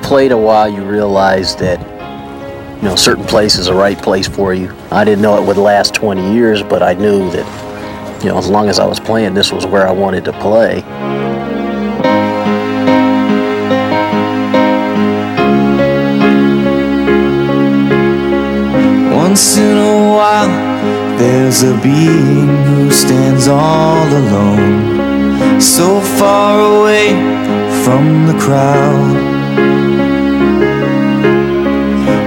played a while, you realize that, you know, certain place is the right place for you. I didn't know it would last 20 years, but I knew that, you know, as long as I was playing, this was where I wanted to play. Once in a while, there's a being who stands all alone, so far away from the crowd,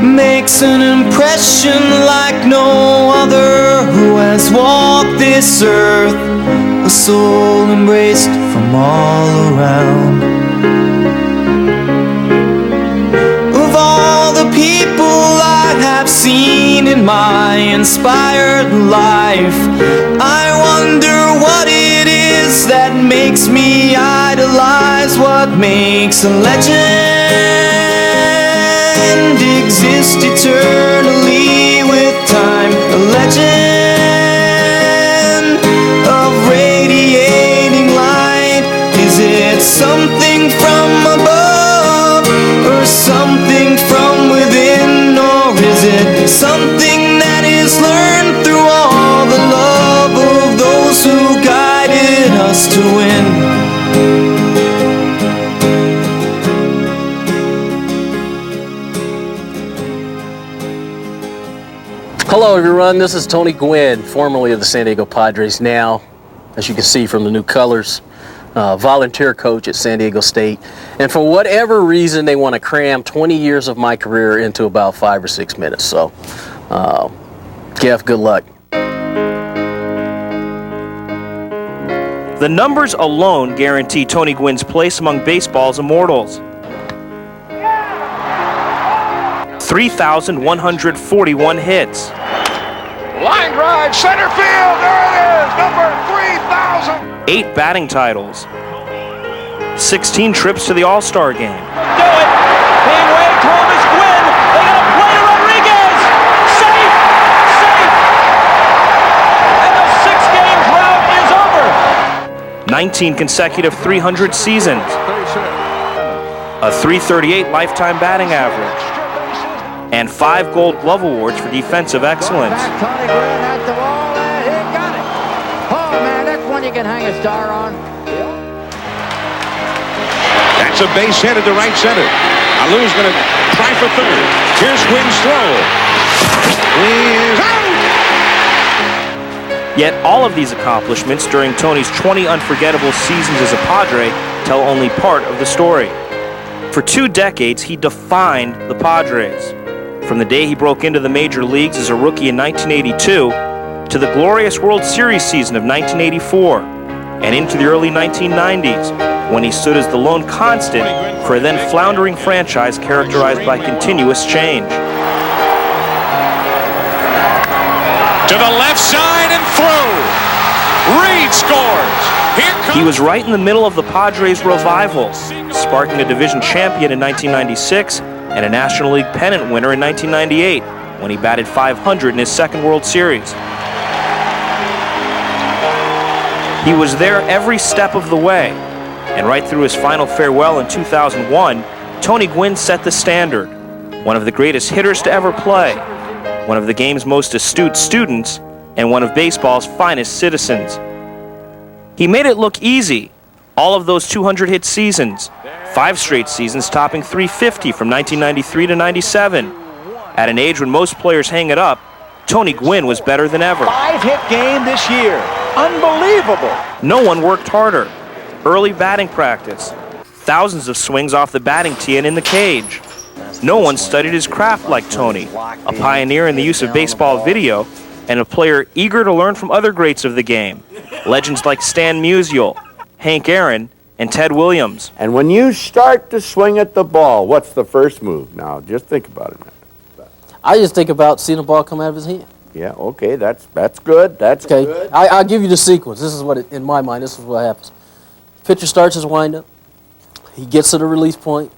makes an impression like no other who has walked this earth, a soul embraced from all around. Of all the people I have seen in my inspired life, I wonder what it is that makes me idolize, what makes a legend exist eternally with time, a legend of radiating light. Is it something from above or something from within, or is it something that is learned through all the love of those who guided us to win? Hello everyone, this is Tony Gwynn, formerly of the San Diego Padres, now, as you can see from the new colors, volunteer coach at San Diego State. And for whatever reason, they want to cram 20 years of my career into about 5 or 6 minutes. So, Jeff, good luck. The numbers alone guarantee Tony Gwynn's place among baseball's immortals. 3,141 hits. Line drive, center field, there it is, number 3,000. 8 batting titles. 16 trips to the All-Star game. Do it. Being waved home is Gwynn. They got a play to Rodriguez. Safe. Safe. And the 6-game drought is over. 19 consecutive 300 seasons. A .338 lifetime batting average. And 5 Gold Glove Awards for defensive excellence. Tony Gwynn at the wall, and he got it. Oh man, that's one you can hang a star on. That's a base hit into right center. Alou's going to try for third. Here's Gwynn's throw. He's out! Yet all of these accomplishments during Tony's 20 unforgettable seasons as a Padre tell only part of the story. For 2 decades, he defined the Padres. From the day he broke into the major leagues as a rookie in 1982 to the glorious World Series season of 1984 and into the early 1990s when he stood as the lone constant for a then floundering franchise characterized by continuous change. To the left side and through. Reed scores. Here comes. He was right in the middle of the Padres' revival, sparking a division champion in 1996 and a National League pennant winner in 1998 when he batted .500 in his second World Series. He was there every step of the way, and right through his final farewell in 2001, Tony Gwynn set the standard. One of the greatest hitters to ever play, one of the game's most astute students, and one of baseball's finest citizens. He made it look easy. All of those 200-hit seasons, 5 straight seasons topping 350 from 1993 to 97. At an age when most players hang it up, Tony Gwynn was better than ever. 5-hit game this year. Unbelievable. No one worked harder. Early batting practice. Thousands of swings off the batting tee and in the cage. No one studied his craft like Tony, a pioneer in the use of baseball video and a player eager to learn from other greats of the game. Legends like Stan Musial, Hank Aaron, and Ted Williams. And when you start to swing at the ball, what's the first move? Now, just think about it. I just think about seeing the ball come out of his hand. Yeah, okay, that's good. That's Okay, good. I'll give you the sequence. This is what, in my mind, this is what happens. Pitcher starts his windup. He gets to the release point.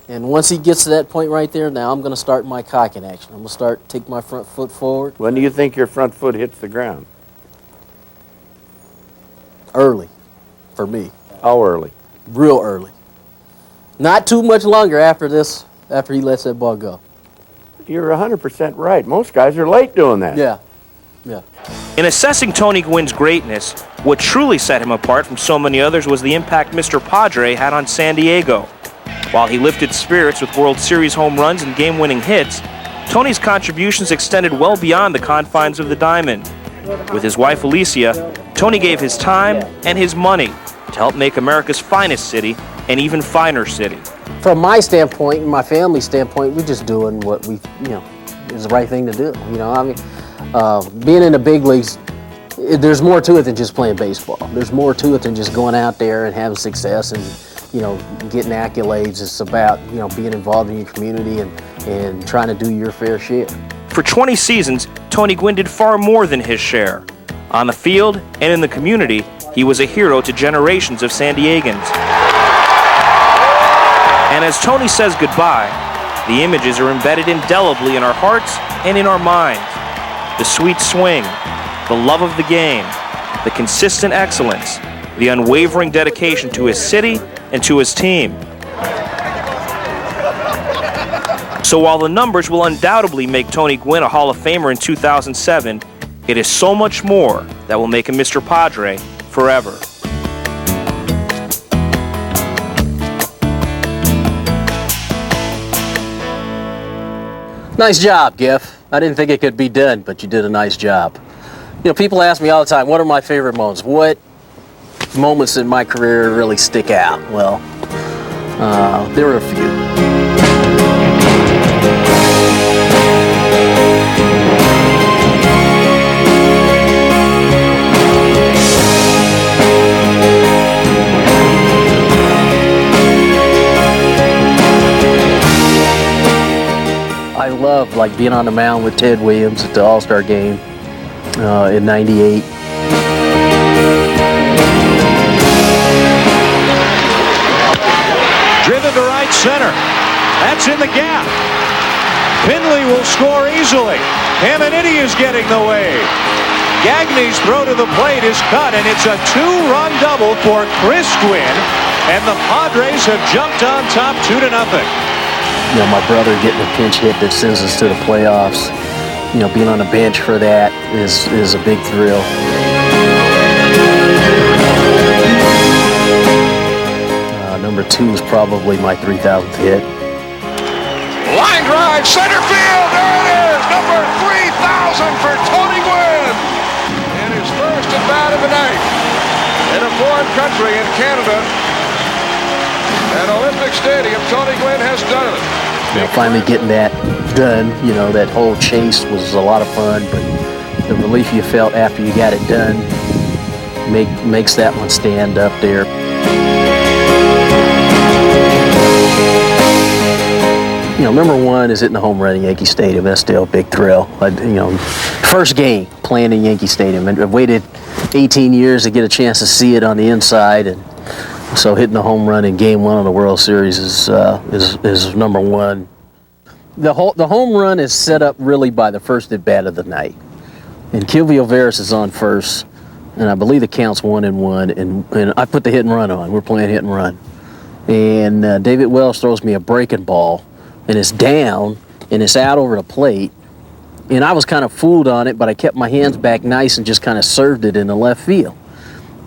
And once he gets to that point right there, now I'm going to start my cocking action. I'm going to take my front foot forward. When do you think your front foot hits the ground? Early, for me. How early? Real early. Not too much longer after this, after he lets that ball go. You're 100% right. Most guys are late doing that. Yeah, yeah. In assessing Tony Gwynn's greatness, what truly set him apart from so many others was the impact Mr. Padre had on San Diego. While he lifted spirits with World Series home runs and game-winning hits, Tony's contributions extended well beyond the confines of the diamond. With his wife Alicia, Tony gave his time and his money to help make America's finest city an even finer city. From my standpoint and my family's standpoint, we're just doing what we, is the right thing to do. I mean, being in the big leagues, there's more to it than just playing baseball. There's more to it than just going out there and having success and, getting accolades. It's about, being involved in your community and trying to do your fair share. For 20 seasons, Tony Gwynn did far more than his share. On the field and in the community, he was a hero to generations of San Diegans. And as Tony says goodbye, the images are embedded indelibly in our hearts and in our minds. The sweet swing, the love of the game, the consistent excellence, the unwavering dedication to his city and to his team. So while the numbers will undoubtedly make Tony Gwynn a Hall of Famer in 2007, it is so much more that will make him Mr. Padre forever. Nice job, Giff. I didn't think it could be done, but you did a nice job. People ask me all the time, what are my favorite moments? What moments in my career really stick out? Well, there were a few. I love being on the mound with Ted Williams at the All-Star game in '98. Driven to right center. That's in the gap. Finley will score easily. Caminiti is getting the way. Gagne's throw to the plate is cut, and it's a two-run double for Chris Gwynn, and the Padres have jumped on top 2-0. My brother getting a pinch hit that sends us to the playoffs. Being on the bench for that is a big thrill. Number 2 is probably my 3,000th hit. Line drive, center field, there it is, number 3,000 for Tony Gwynn. In his first at bat of the night, in a foreign country in Canada, at Olympic Stadium, Tony Gwynn has done it. Finally getting that done, that whole chase was a lot of fun, but the relief you felt after you got it done makes that one stand up there. Number 1 is hitting the home run in Yankee Stadium. That's still a big thrill. First game playing in Yankee Stadium, and I've waited 18 years to get a chance to see it on the inside, and so hitting the home run in Game 1 of the World Series is number 1. The home run is set up really by the first at bat of the night, and Kilvio Veras is on first, and I believe the count's 1-1, and I put the hit and run on. We're playing hit and run, and David Wells throws me a breaking ball, and it's down, and it's out over the plate, and I was kind of fooled on it, but I kept my hands back nice and just kind of served it in the left field.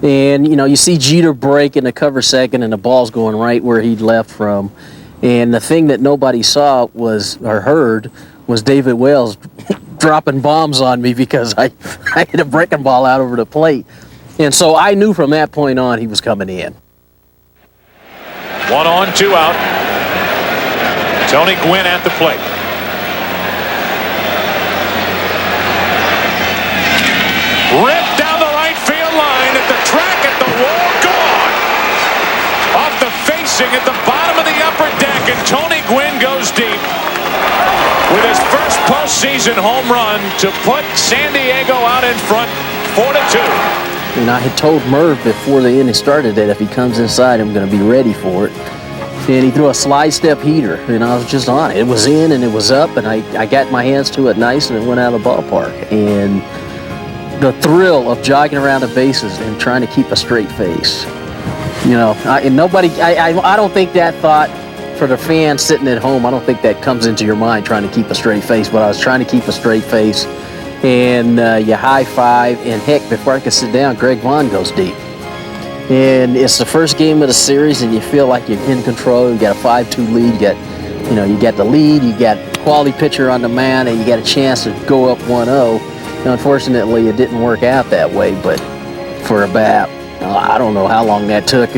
And, you see Jeter break in the cover second, and the ball's going right where he'd left from. And the thing that nobody saw or heard was David Wells dropping bombs on me because I hit a breaking ball out over the plate. And so I knew from that point on he was coming in. 1 on, 2 out. Tony Gwynn at the plate. Ripped down the right field line at the track at the wall, gone. Off the facing at the bottom of the upper deck, and Tony Gwynn goes deep with his first postseason home run to put San Diego out in front 4-2. And I had told Merv before the inning started that if he comes inside, I'm going to be ready for it. And he threw a slide step heater, and I was just on it. It was in and it was up, and I got my hands to it nice, and it went out of the ballpark. And the thrill of jogging around the bases and trying to keep a straight face. I don't think that thought for the fans sitting at home, I don't think that comes into your mind trying to keep a straight face, but I was trying to keep a straight face. And you high five, and heck, before I could sit down, Greg Vaughn goes deep. And it's the first game of the series, and you feel like you're in control. You got a 5-2 lead. You got the lead. You got quality pitcher on the mound, and you got a chance to go up 1-0. Now, unfortunately, it didn't work out that way. But for about, I don't know how long that took.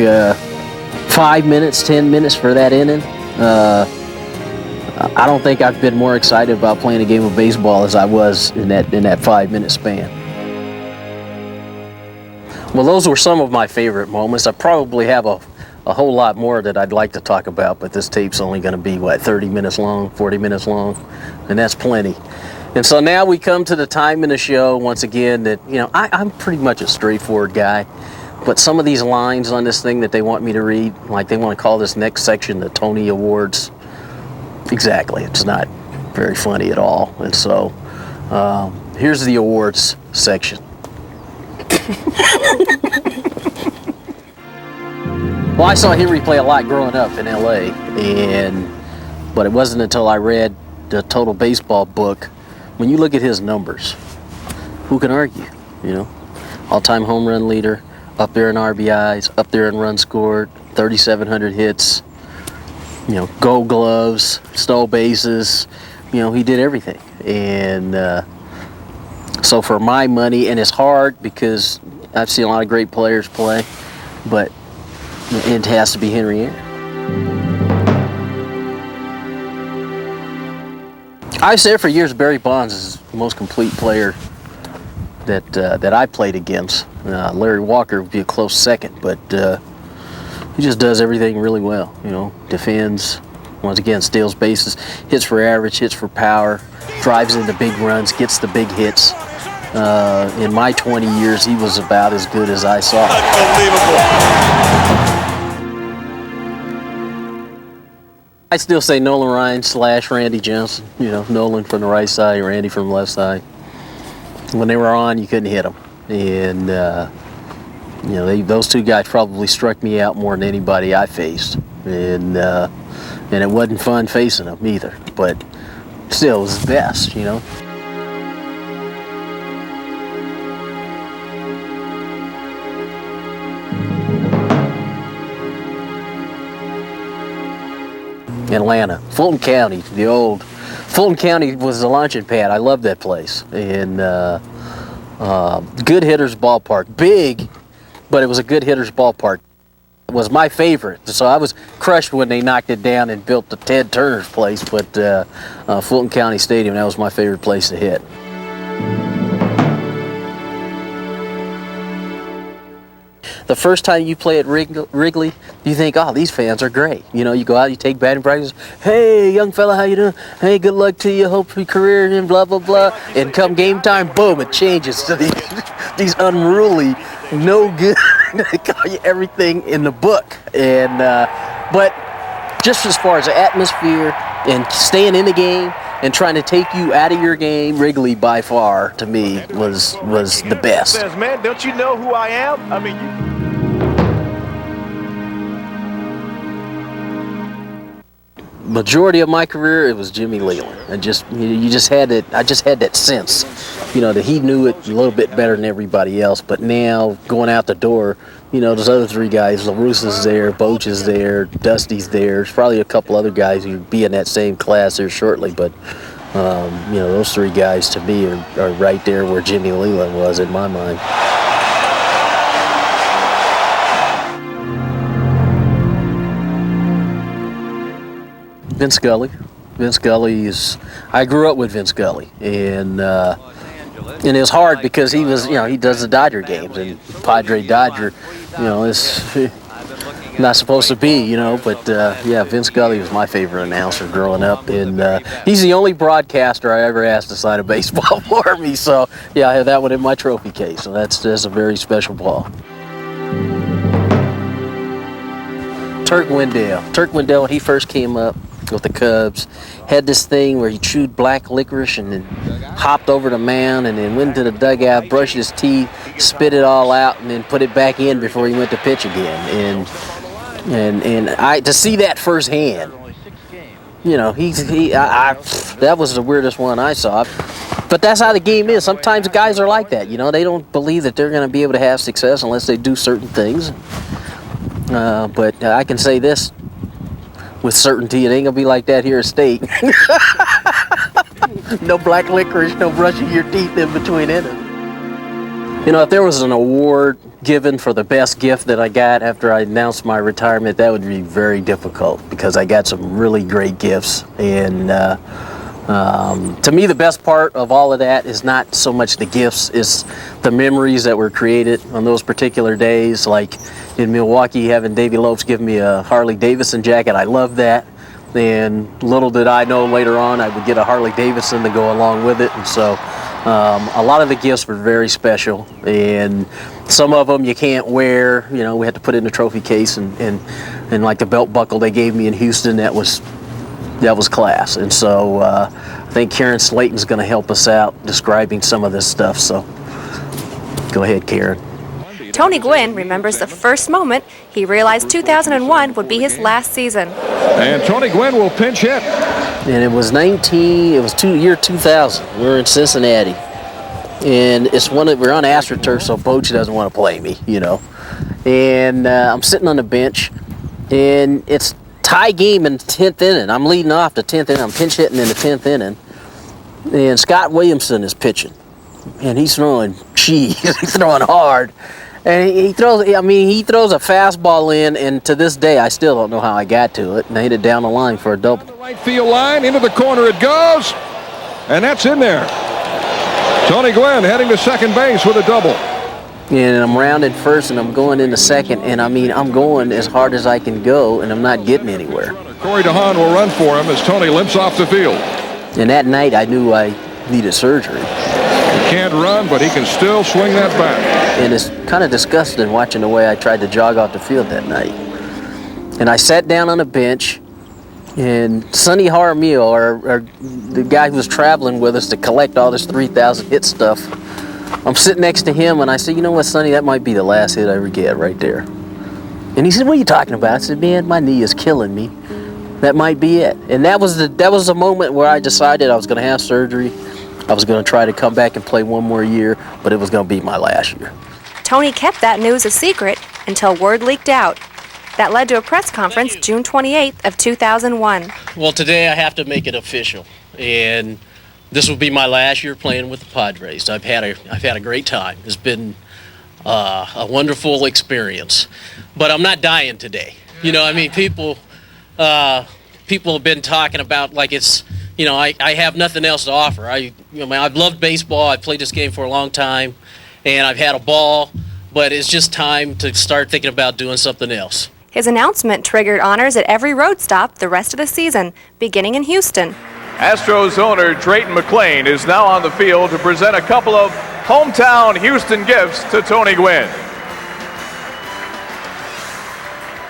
5 minutes, 10 minutes for that inning. I don't think I've been more excited about playing a game of baseball as I was in that 5-minute span. Well, those were some of my favorite moments. I probably have a whole lot more that I'd like to talk about, but this tape's only going to be, 30 minutes long, 40 minutes long, and that's plenty. And so now we come to the time in the show, once again, that, I'm pretty much a straightforward guy, but some of these lines on this thing that they want me to read, like they want to call this next section the Tony Awards. Exactly, it's not very funny at all. And so here's the awards section. Well, I saw Henry play a lot growing up in LA, but it wasn't until I read the Total Baseball book. When you look at his numbers, who can argue? All-time home run leader, up there in RBIs, up there in runs scored, 3,700 hits. Gold gloves, stole bases, he did everything. And so for my money, and it's hard because I've seen a lot of great players play, but it has to be Henry Aaron. I've said for years Barry Bonds is the most complete player that I played against. Larry Walker would be a close second, but he just does everything really well, defends, once again, steals bases, hits for average, hits for power, drives into big runs, gets the big hits. In my 20 years, he was about as good as I saw. Unbelievable. I still say Nolan Ryan / Randy Johnson, Nolan from the right side, Randy from the left side. When they were on, you couldn't hit them. And, those two guys probably struck me out more than anybody I faced, and it wasn't fun facing them either. But still, it was the best, Atlanta, Fulton County, the old Fulton County was the launching pad. I loved that place, and good hitters ballpark, big. But it was a good hitter's ballpark. It was my favorite. So I was crushed when they knocked it down and built the Ted Turner's place, but Fulton County Stadium, that was my favorite place to hit. The first time you play at Wrigley, you think, oh, these fans are great. You go out, you take batting practice. Hey, young fella, how you doing? Hey, good luck to you. Hope your career and blah, blah, blah. And come game time, boom, it changes to these unruly, no good. They call you everything in the book. And but just as far as the atmosphere and staying in the game and trying to take you out of your game, Wrigley by far to me was the best. Says, man, don't you know who I am? I mean, Majority of my career, it was Jimmy Leland. And you just had it. I just had that sense, that he knew it a little bit better than everybody else. But now going out the door, those other three guys, La Russa's there, Boch is there, Dusty's there. There's probably a couple other guys who'd be in that same class here shortly. But those three guys to me are right there where Jimmy Leland was in my mind. Vin Scully. I grew up with Vin Scully, and it was hard because he was, he does the Dodger games, and Padre Dodger, is not supposed to be, but Vin Scully was my favorite announcer growing up, and he's the only broadcaster I ever asked to sign a baseball for me, so I have that one in my trophy case, so that's a very special ball. Turk Wendell, when he first came up with the Cubs, had this thing where he chewed black licorice and then hopped over the mound and then went to the dugout, brushed his teeth, spit it all out, and then put it back in before he went to pitch again. And I to see that firsthand, You know, that was the weirdest one I saw. But that's how the game is. Sometimes guys are like that. You know, they don't believe that they're going to be able to have success unless they do certain things. But I can say this with certainty: it ain't gonna be like that here at State. No black licorice, no brushing your teeth in between innings. You know, if there was an award given for the best gift that I got after I announced my retirement, that would be very difficult because I got some really great gifts. And to me, the best part of all of that is not so much the gifts, it's the memories that were created on those particular days. Like in Milwaukee, having Davey Lopes give me a Harley Davidson jacket, I love that. And little did I know later on I would get a Harley Davidson to go along with it. And so a lot of the gifts were very special, and some of them you can't wear. You know, we had to put it in a trophy case, and like the belt buckle they gave me in Houston, that was class. And so I think Karen Slayton's going to help us out describing some of this stuff. So go ahead, Karen. Tony Gwynn remembers the first moment he realized 2001 would be his last season. And Tony Gwynn will pinch hit. And it was year 2000. We were in Cincinnati. And we're on AstroTurf, so Boch doesn't want to play me, you know. And I'm sitting on the bench, and it's tie game in the 10th inning. I'm leading off the 10th inning. I'm pinch hitting in the 10th inning. And Scott Williamson is pitching. And he's throwing cheese. He's throwing hard. And he throws a fastball in, and to this day, I still don't know how I got to it. And I hit it down the line for a double. The right field line, into the corner it goes, and that's in there. Tony Gwynn heading to second base with a double. And I'm rounded first, and I'm going into second, and I'm going as hard as I can go, and I'm not getting anywhere. Corey DeHaan will run for him as Tony limps off the field. And that night, I knew I needed surgery. He can't run, but he can still swing that bat. And it's kind of disgusting watching the way I tried to jog off the field that night. And I sat down on a bench, and Sonny Jaramillo, or the guy who was traveling with us to collect all this 3,000 hit stuff, I'm sitting next to him, and I said, you know what, Sonny, that might be the last hit I ever get right there. And he said, what are you talking about? I said, man, my knee is killing me. That might be it. And that was the moment where I decided I was going to have surgery. I was going to try to come back and play one more year, but it was going to be my last year. Tony kept that news a secret until word leaked out. That led to a press conference June 28th of 2001. Well, today I have to make it official, and this will be my last year playing with the Padres. I've had a great time. It's been a wonderful experience, but I'm not dying today. You know, I mean, people have been talking about like it's, you know, I have nothing else to offer. I've loved baseball. I've played this game for a long time, and I've had a ball, but it's just time to start thinking about doing something else. His announcement triggered honors at every road stop the rest of the season, beginning in Houston. Astros owner Drayton McClain is now on the field to present a couple of hometown Houston gifts to Tony Gwynn.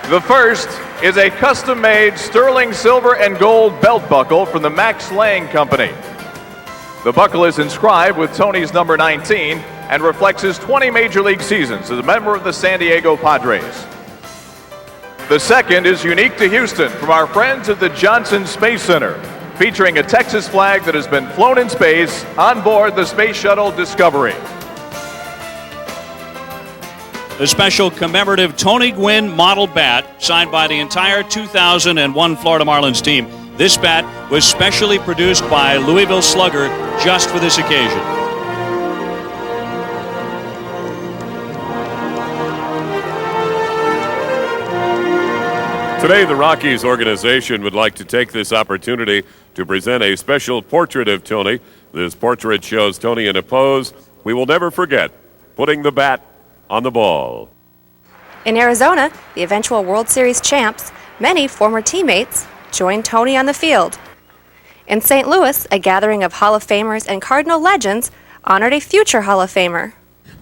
The first is a custom-made sterling silver and gold belt buckle from the Max Lang Company. The buckle is inscribed with Tony's number 19 and reflects his 20 Major League seasons as a member of the San Diego Padres. The second is unique to Houston from our friends at the Johnson Space Center, featuring a Texas flag that has been flown in space on board the Space Shuttle Discovery. The special commemorative Tony Gwynn model bat signed by the entire 2001 Florida Marlins team. This bat was specially produced by Louisville Slugger just for this occasion. Today, the Rockies organization would like to take this opportunity to present a special portrait of Tony. This portrait shows Tony in a pose we will never forget, putting the bat on the ball. In Arizona, the eventual World Series champs, many former teammates joined Tony on the field. In St. Louis, a gathering of Hall of Famers and Cardinal legends honored a future Hall of Famer.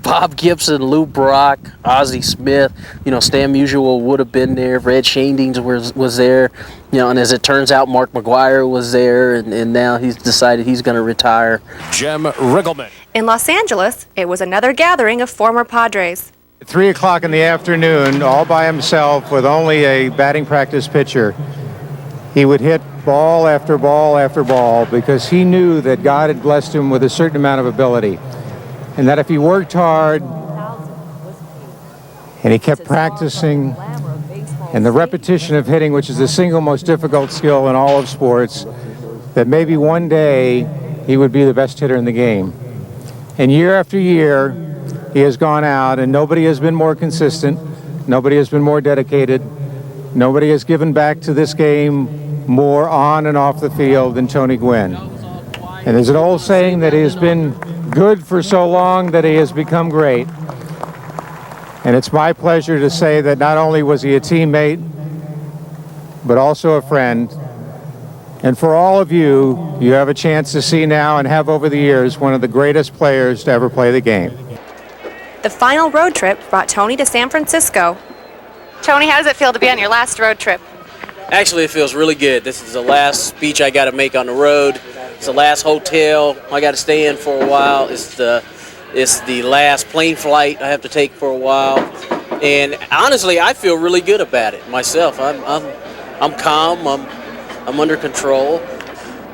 Bob Gibson, Lou Brock, Ozzie Smith, you know, Stan Musial would have been there, Red Shadings was there, you know, and as it turns out, Mark McGwire was there, and now he's decided he's going to retire. Jim Riggleman. In Los Angeles, it was another gathering of former Padres. At 3 o'clock in the afternoon, all by himself with only a batting practice pitcher, he would hit ball after ball after ball because he knew that God had blessed him with a certain amount of ability. And that if he worked hard and he kept practicing, and the repetition of hitting, which is the single most difficult skill in all of sports, that maybe one day he would be the best hitter in the game. And year after year, he has gone out, and nobody has been more consistent, nobody has been more dedicated, nobody has given back to this game more on and off the field than Tony Gwynn. And there's an old saying that he has been good for so long that he has become great. And it's my pleasure to say that not only was he a teammate, but also a friend. And for all of you, you have a chance to see now and have over the years one of the greatest players to ever play the game. The final road trip brought Tony to San Francisco. Tony, how does it feel to be on your last road trip? Actually, it feels really good. This is the last speech I got to make on the road. It's the last hotel I got to stay in for a while. It's the last plane flight I have to take for a while. And honestly, I feel really good about it myself. I'm calm. I'm under control.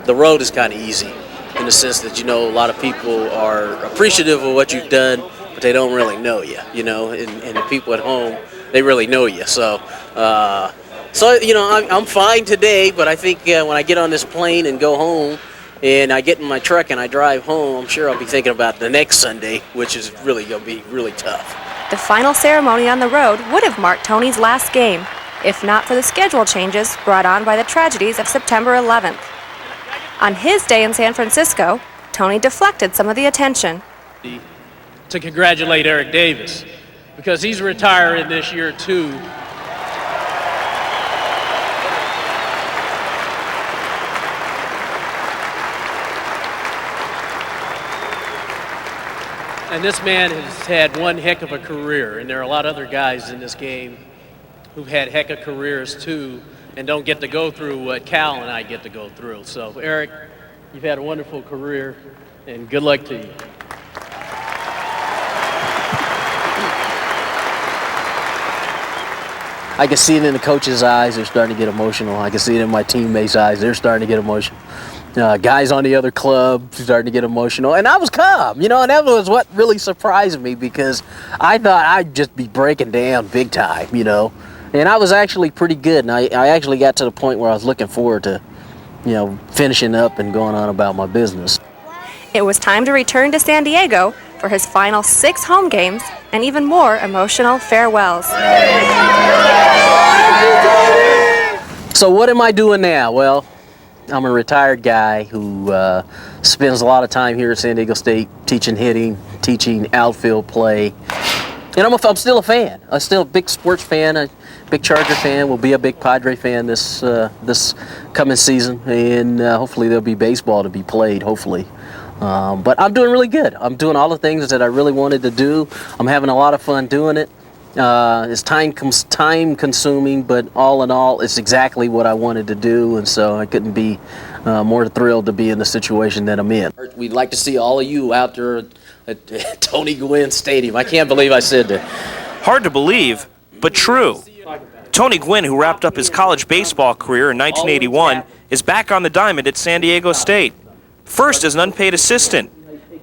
The road is kind of easy in the sense that, a lot of people are appreciative of what you've done, but they don't really know you, and the people at home, they really know you. So I'm fine today, but I think when I get on this plane and go home and I get in my truck and I drive home, I'm sure I'll be thinking about the next Sunday, which is really going to be really tough. The final ceremony on the road would have marked Tony's last game, if not for the schedule changes brought on by the tragedies of September 11th. On his day in San Francisco, Tony deflected some of the attention. To congratulate Eric Davis, because he's retiring this year too. And this man has had one heck of a career, and there are a lot of other guys in this game who've had heck of careers too and don't get to go through what Cal and I get to go through. So, Eric, you've had a wonderful career, and good luck to you. I can see it in the coaches' eyes. They're starting to get emotional. I can see it in my teammates' eyes. They're starting to get emotional. Guys on the other club starting to get emotional. And I was calm, and that was what really surprised me because I thought I'd just be breaking down big time, And I was actually pretty good. And I actually got to the point where I was looking forward to, finishing up and going on about my business. It was time to return to San Diego for his final 6 home games and even more emotional farewells. So what am I doing now? Well, I'm a retired guy who spends a lot of time here at San Diego State teaching hitting, teaching outfield play. And I'm still a fan. I'm still a big sports fan, a big Charger fan. Will be a big Padre fan this coming season. And hopefully there'll be baseball to be played, hopefully. But I'm doing really good. I'm doing all the things that I really wanted to do. I'm having a lot of fun doing it. It's time consuming, but all in all, it's exactly what I wanted to do, and so I couldn't be more thrilled to be in the situation that I'm in. We'd like to see all of you out there at Tony Gwynn Stadium. I can't believe I said that. Hard to believe, but true. Tony Gwynn, who wrapped up his college baseball career in 1981, is back on the diamond at San Diego State. First as an unpaid assistant.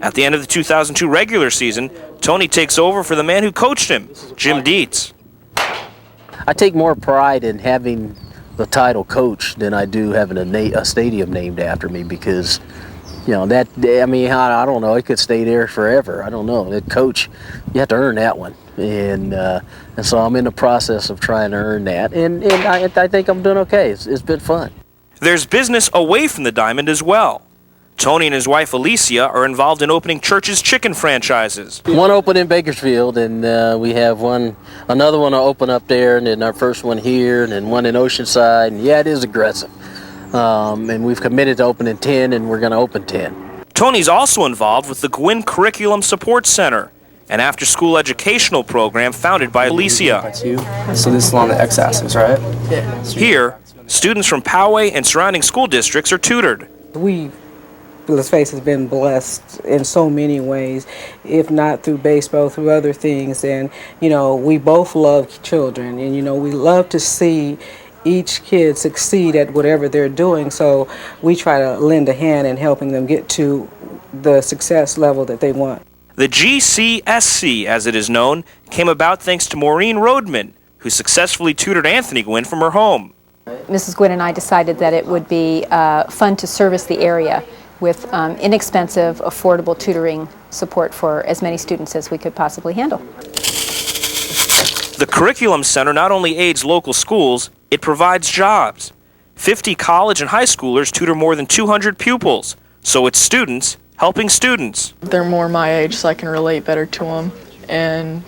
At the end of the 2002 regular season, Tony takes over for the man who coached him, Jim Dietz. I take more pride in having the title coach than I do having a stadium named after me because, I don't know, it could stay there forever. I don't know. The coach, you have to earn that one. And so I'm in the process of trying to earn that. And I think I'm doing okay. It's been fun. There's business away from the diamond as well. Tony and his wife Alicia are involved in opening Church's chicken franchises. One opened in Bakersfield, and we have another one to open up there, and then our first one here, and then one in Oceanside. And yeah, it is aggressive. And we've committed to opening 10, and we're going to open 10. Tony's also involved with the Gwynn Curriculum Support Center, an after-school educational program founded by Alicia. So this is along the x-axis, right? Yeah. Here, students from Poway and surrounding school districts are tutored. Let's face it, has been blessed in so many ways, if not through baseball, through other things. And, we both love children. And, we love to see each kid succeed at whatever they're doing. So we try to lend a hand in helping them get to the success level that they want. The GCSC, as it is known, came about thanks to Maureen Rodman, who successfully tutored Anthony Gwynn from her home. Mrs. Gwynn and I decided that it would be fun to service the area with inexpensive, affordable tutoring support for as many students as we could possibly handle. The Curriculum Center not only aids local schools, it provides jobs. 50 college and high schoolers tutor more than 200 pupils, so it's students helping students. They're more my age, so I can relate better to them, and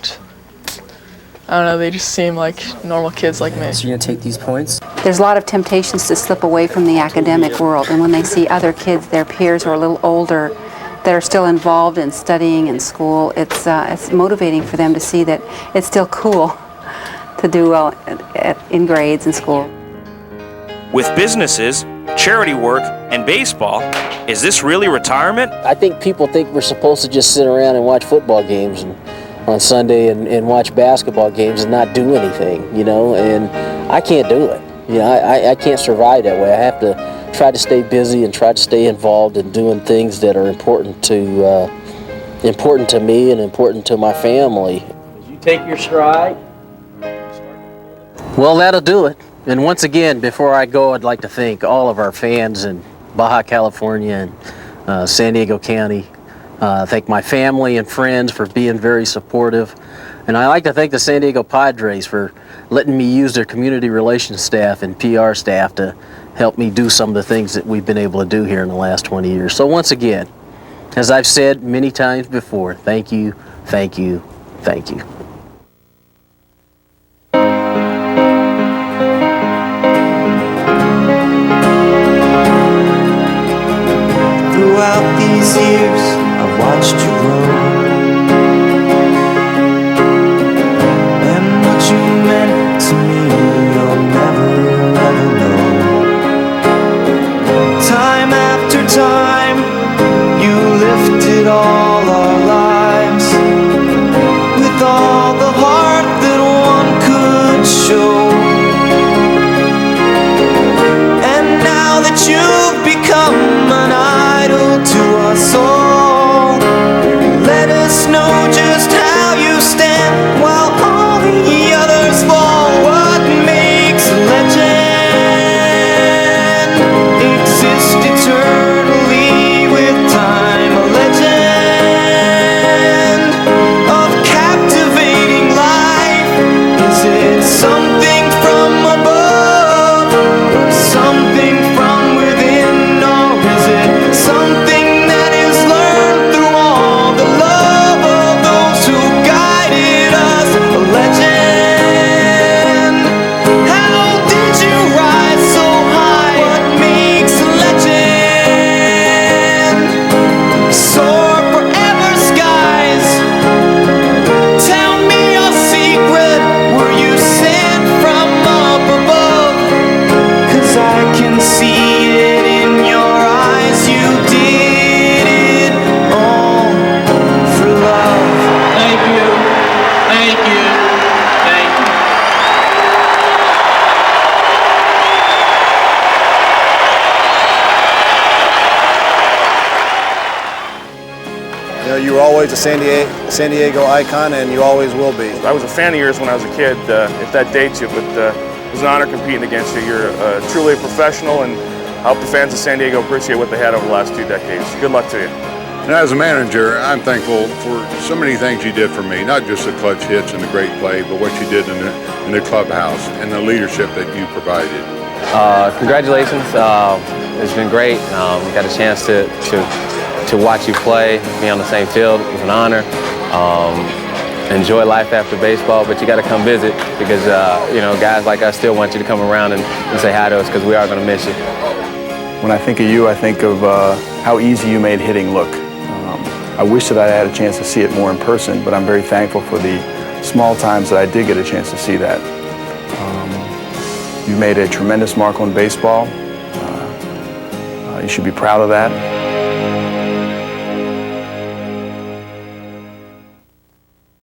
I don't know, they just seem like normal kids like me. So you're gonna take these points? There's a lot of temptations to slip away from the academic world, and when they see other kids, their peers who are a little older, that are still involved in studying in school, it's motivating for them to see that it's still cool to do well in grades in school. With businesses, charity work, and baseball, is this really retirement? I think people think we're supposed to just sit around and watch football games on Sunday and watch basketball games and not do anything, you know, and I can't do it. You know, I can't survive that way. I have to try to stay busy and try to stay involved in doing things that are important to me and important to my family. Did you take your stride? Well, that'll do it. And once again, before I go, I'd like to thank all of our fans in Baja California and San Diego County. Thank my family and friends for being very supportive. And I'd like to thank the San Diego Padres for letting me use their community relations staff and PR staff to help me do some of the things that we've been able to do here in the last 20 years. So once again, as I've said many times before, thank you, thank you, thank you. Throughout these years, I've watched you grow, and what you meant to me, you'll never ever know. Time after time, you lifted all our lives with all the heart that one could show. And now that you've become an idol to us all, let us know just how you stand while all the others fall. What makes a legend exist eternally with time? A legend of captivating life. Is it something from above or something from within, or is it something that is learned through all the love of those who guided us? A legend. How did you rise so high? What makes a legend? Soar forever skies. Tell me your secret. Were you sent from up above? 'Cause I can see it in your eyes. You did it all for love. Thank you. Thank you. Thank you. You know, you were always a San Diego icon, and you always will be. I was a fan of yours when I was a kid, if that dates you, but it was an honor competing against you. You're truly a professional, and I hope the fans of San Diego appreciate what they had over the last 2 decades. Good luck to you. And as a manager, I'm thankful for so many things you did for me, not just the clutch hits and the great play, but what you did in the clubhouse and the leadership that you provided. Congratulations. It's been great. We got a chance to watch you play, be on the same field. It was an honor. Enjoy life after baseball, but you got to come visit because, you know, guys like us still want you to come around and say hi to us because we are going to miss you. When I think of you, I think of how easy you made hitting look. I wish that I had a chance to see it more in person, but I'm very thankful for the small times that I did get a chance to see that. You made a tremendous mark on baseball. You should be proud of that.